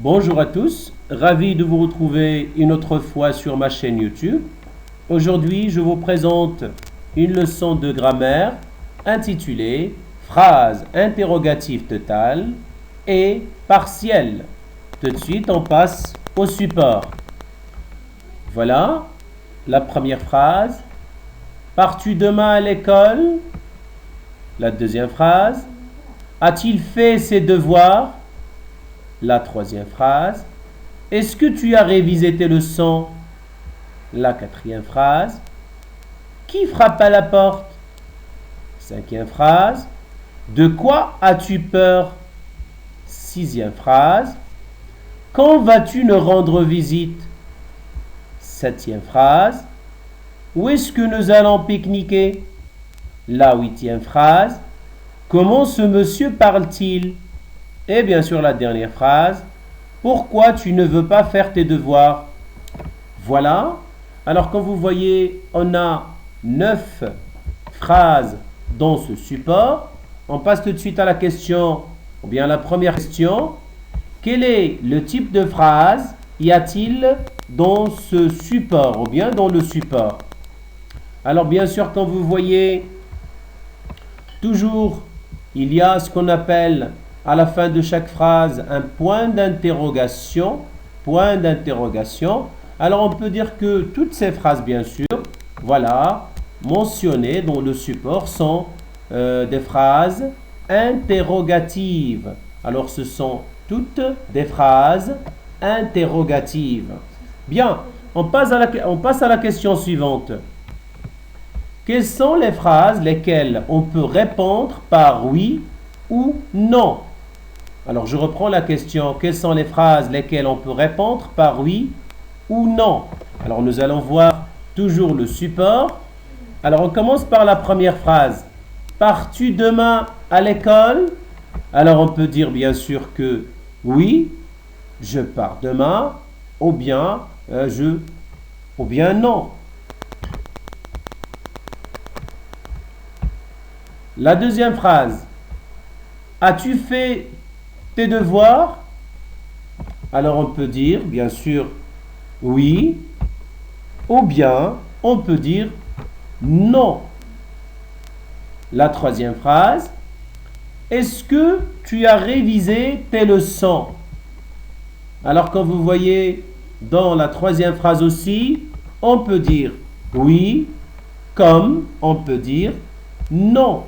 Bonjour à tous, ravi de vous retrouver une autre fois sur ma chaîne YouTube. Aujourd'hui, je vous présente une leçon de grammaire intitulée Phrases interrogatives totales et partielles. Tout de suite, on passe au support. Voilà la première phrase. Pars-tu demain à l'école? La deuxième phrase. A-t-il fait ses devoirs? La troisième phrase. Est-ce que tu as révisé tes leçons? La quatrième phrase. Qui frappe à la porte? Cinquième phrase. De quoi as-tu peur? Sixième phrase. Quand vas-tu nous rendre visite? Septième phrase. Où est-ce que nous allons pique-niquer? La huitième phrase. Comment ce monsieur parle-t-il? Et bien sûr la dernière phrase. Pourquoi tu ne veux pas faire tes devoirs? Voilà. Alors comme vous voyez, on a 9 phrases dans ce support. On passe tout de suite à la question, ou bien à la première question. Quel est le type de phrase y a-t-il dans ce support, ou bien dans le support? Alors bien sûr, comme vous voyez, toujours il y a ce qu'on appelle à la fin de chaque phrase un point d'interrogation. Point d'interrogation. Alors on peut dire que toutes ces phrases, bien sûr, voilà, mentionnées dans le support sont des phrases interrogatives. Alors ce sont toutes des phrases interrogatives. Bien, on passe à la question suivante. Quelles sont les phrases lesquelles on peut répondre par oui ou non? Alors je reprends la question. Quelles sont les phrases lesquelles on peut répondre par oui ou non? Alors nous allons voir toujours le support. Alors on commence par la première phrase. Pars-tu demain à l'école? Alors on peut dire bien sûr que oui, je pars demain, ou bien ou bien non. La deuxième phrase. As-tu fait tes devoirs? Alors on peut dire bien sûr oui, ou bien on peut dire non. La troisième phrase. Est-ce que tu as révisé tes leçons? Alors comme vous voyez dans la troisième phrase aussi, on peut dire oui, comme on peut dire non.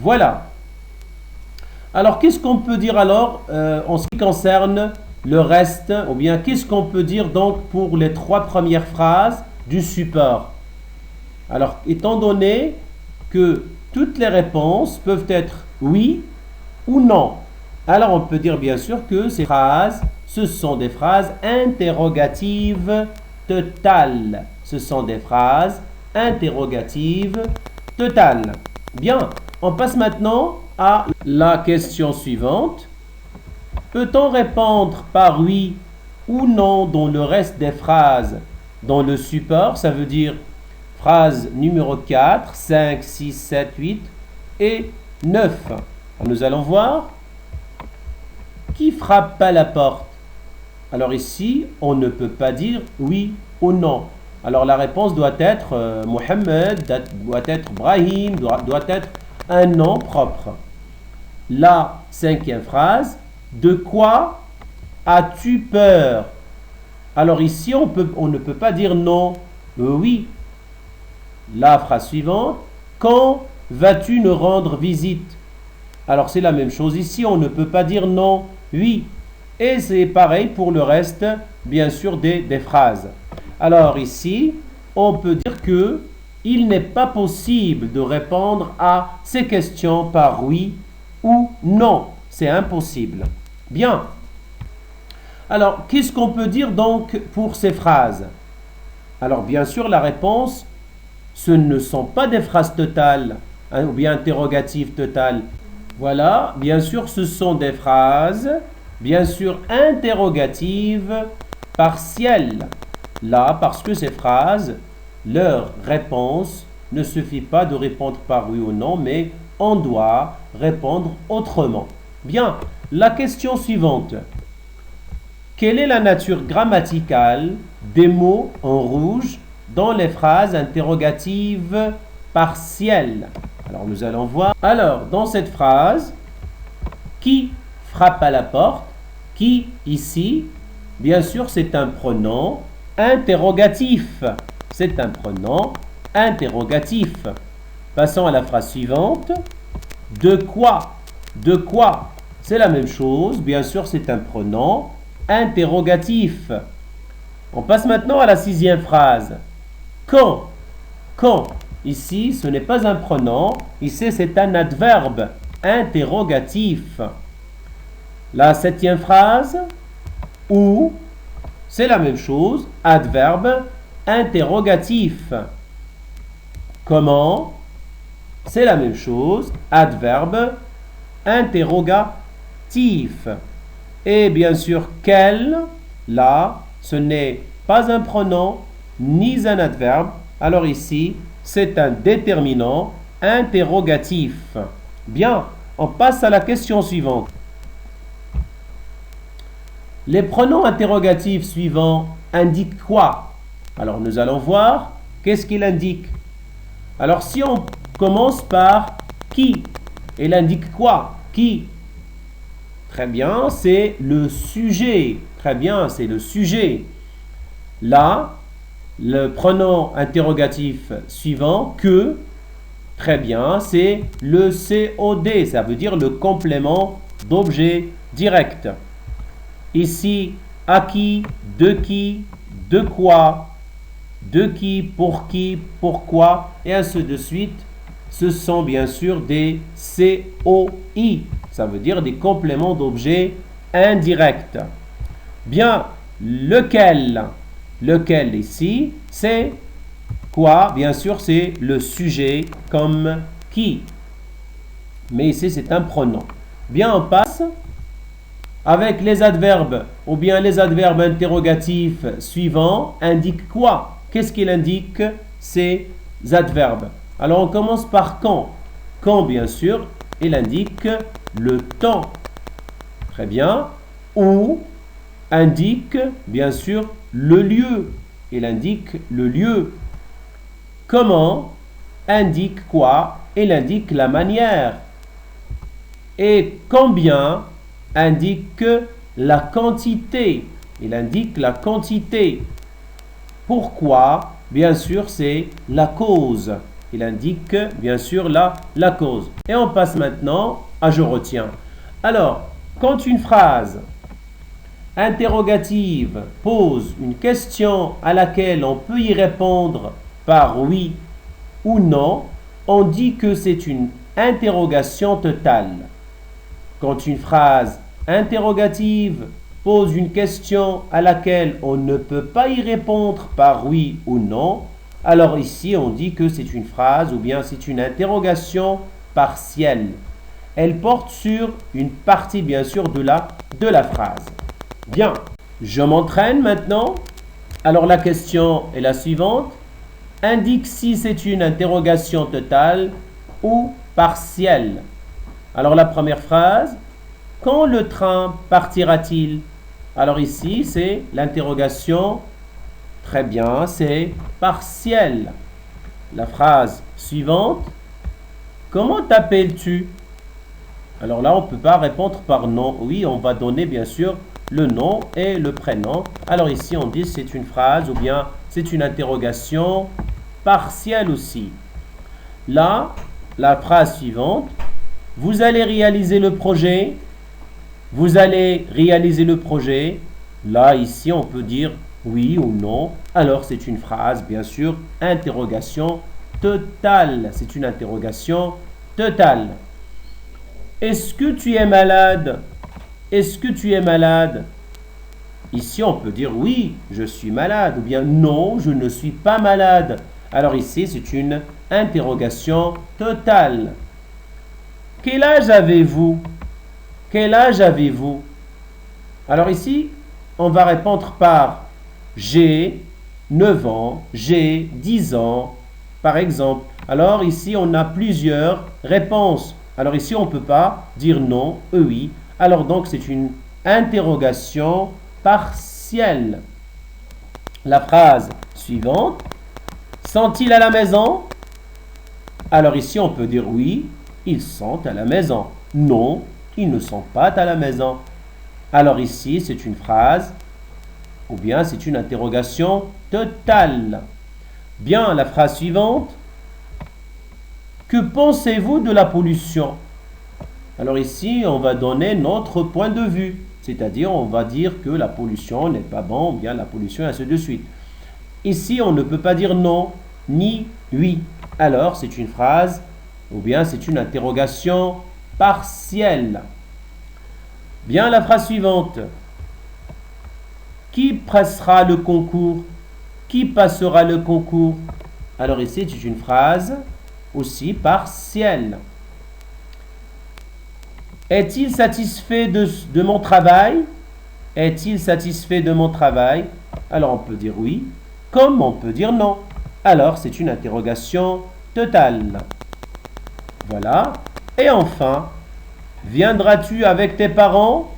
Voilà. Alors, qu'est-ce qu'on peut dire alors en ce qui concerne le reste? Ou bien, qu'est-ce qu'on peut dire donc pour les 3 premières phrases du support? Alors, étant donné que toutes les réponses peuvent être oui ou non, alors on peut dire bien sûr que ces phrases, ce sont des phrases interrogatives totales. Ce sont des phrases interrogatives totales. Bien. On passe maintenant à la question suivante. Peut-on répondre par oui ou non dans le reste des phrases dans le support? Ça veut dire phrase numéro 4, 5, 6, 7, 8 et 9. Alors nous allons voir. Qui frappe à la porte? Alors ici, on ne peut pas dire oui ou non. Alors la réponse doit être Mohamed, doit être Brahim, doit être un nom propre. La cinquième phrase. De quoi as-tu peur? Alors ici, on ne peut pas dire non, oui. La phrase suivante. Quand vas-tu nous rendre visite? Alors c'est la même chose ici, on ne peut pas dire non, oui. Et c'est pareil pour le reste, bien sûr, des phrases. Alors ici, on peut dire que il n'est pas possible de répondre à ces questions par oui ou non. C'est impossible. Bien. Alors, qu'est-ce qu'on peut dire donc pour ces phrases? Alors, bien sûr, la réponse, ce ne sont pas des phrases totales, ou bien interrogatives totales. Voilà, bien sûr, ce sont des phrases, bien sûr, interrogatives partielles. Là, parce que ces phrases, leur réponse ne suffit pas de répondre par oui ou non, mais on doit répondre autrement. Bien, la question suivante. Quelle est la nature grammaticale des mots en rouge dans les phrases interrogatives partielles? Alors, nous allons voir. Alors, dans cette phrase, qui frappe à la porte? Qui, ici, bien sûr, c'est un pronom interrogatif. C'est un pronom interrogatif. Passons à la phrase suivante. De quoi? De quoi? C'est la même chose. Bien sûr, c'est un pronom interrogatif. On passe maintenant à la 6e phrase. Quand? Quand? Ici, ce n'est pas un pronom. Ici, c'est un adverbe interrogatif. La 7e phrase. Où? C'est la même chose. Adverbe interrogatif. Comment? C'est la même chose. Adverbe interrogatif. Et bien sûr, quel? Là, ce n'est pas un pronom ni un adverbe. Alors ici, c'est un déterminant interrogatif. Bien, on passe à la question suivante. Les pronoms interrogatifs suivants indiquent quoi? Alors nous allons voir qu'est-ce qu'il indique. Alors si on commence par qui, il indique quoi? Qui? Très bien, c'est le sujet. Très bien, c'est le sujet. Là, le pronom interrogatif suivant, que, très bien, c'est le COD. Ça veut dire le complément d'objet direct. Ici, à qui, de quoi, de qui, pourquoi, et ainsi de suite. Ce sont bien sûr des COI. Ça veut dire des compléments d'objet indirects. Bien, lequel? Lequel ici, c'est quoi? Bien sûr, c'est le sujet comme qui. Mais ici, c'est un pronom. Bien, on passe avec les adverbes ou bien les adverbes interrogatifs suivants indiquent quoi? Qu'est-ce qu'il indique ces adverbes? Alors, on commence par quand. Quand, bien sûr, il indique le temps. Très bien. Où indique, bien sûr, le lieu. Il indique le lieu. Comment indique quoi? Il indique la manière. Et combien indique la quantité. Il indique la quantité. Pourquoi? Bien sûr, c'est la cause. Il indique, bien sûr, la cause. Et on passe maintenant à je retiens. Alors, quand une phrase interrogative pose une question à laquelle on peut y répondre par oui ou non, on dit que c'est une interrogation totale. Quand une phrase interrogative pose une question à laquelle on ne peut pas y répondre par oui ou non, alors ici on dit que c'est une phrase ou bien c'est une interrogation partielle. Elle porte sur une partie bien sûr de la phrase. Bien, je m'entraîne maintenant. Alors la question est la suivante. Indique si c'est une interrogation totale ou partielle. Alors la première phrase, quand le train partira-t-il? Alors ici, c'est l'interrogation. Très bien, c'est partiel. La phrase suivante, comment t'appelles-tu? Alors là, on ne peut pas répondre par nom. Oui, on va donner bien sûr le nom et le prénom. Alors ici, on dit c'est une phrase ou bien c'est une interrogation partielle aussi. Là, la phrase suivante, vous allez réaliser le projet. Vous allez réaliser le projet. Là, ici, on peut dire oui ou non. Alors, c'est une phrase, bien sûr, interrogation totale. C'est une interrogation totale. Est-ce que tu es malade? Est-ce que tu es malade? Ici, on peut dire oui, je suis malade. Ou bien non, je ne suis pas malade. Alors ici, c'est une interrogation totale. Quel âge avez-vous? Quel âge avez-vous? Alors ici, on va répondre par j'ai 9 ans, j'ai 10 ans, par exemple. Alors ici, on a plusieurs réponses. Alors ici, on ne peut pas dire non, oui. Alors donc, c'est une interrogation partielle. La phrase suivante. Sont-ils à la maison? Alors ici, on peut dire oui, ils sont à la maison. Non, ils ne sont pas à la maison. Alors ici, c'est une phrase ou bien c'est une interrogation totale. Bien, la phrase suivante. Que pensez-vous de la pollution? Alors ici, on va donner notre point de vue. C'est-à-dire, on va dire que la pollution n'est pas bon, ou bien la pollution, et ainsi de suite. Ici, on ne peut pas dire non, ni oui. Alors, c'est une phrase, ou bien c'est une interrogation partielle. Bien, la phrase suivante. Qui passera le concours? Qui passera le concours? Alors ici, c'est une phrase aussi partielle. Est-il satisfait de mon travail? Est-il satisfait de mon travail? Alors on peut dire oui, comme on peut dire non. Alors c'est une interrogation totale. Voilà. Et enfin, viendras-tu avec tes parents?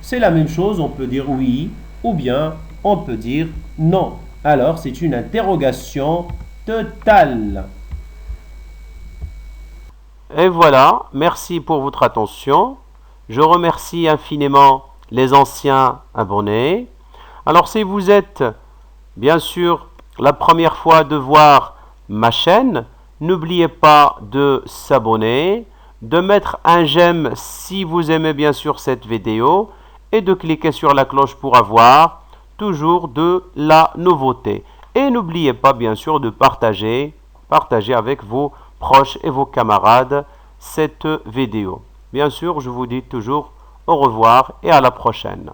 C'est la même chose, on peut dire oui ou bien on peut dire non. Alors c'est une interrogation totale. Et voilà, merci pour votre attention. Je remercie infiniment les anciens abonnés. Alors si vous êtes bien sûr la première fois de voir ma chaîne, n'oubliez pas de s'abonner, de mettre un j'aime si vous aimez bien sûr cette vidéo et de cliquer sur la cloche pour avoir toujours de la nouveauté. Et n'oubliez pas bien sûr de partager avec vos proches et vos camarades cette vidéo. Bien sûr, je vous dis toujours au revoir et à la prochaine.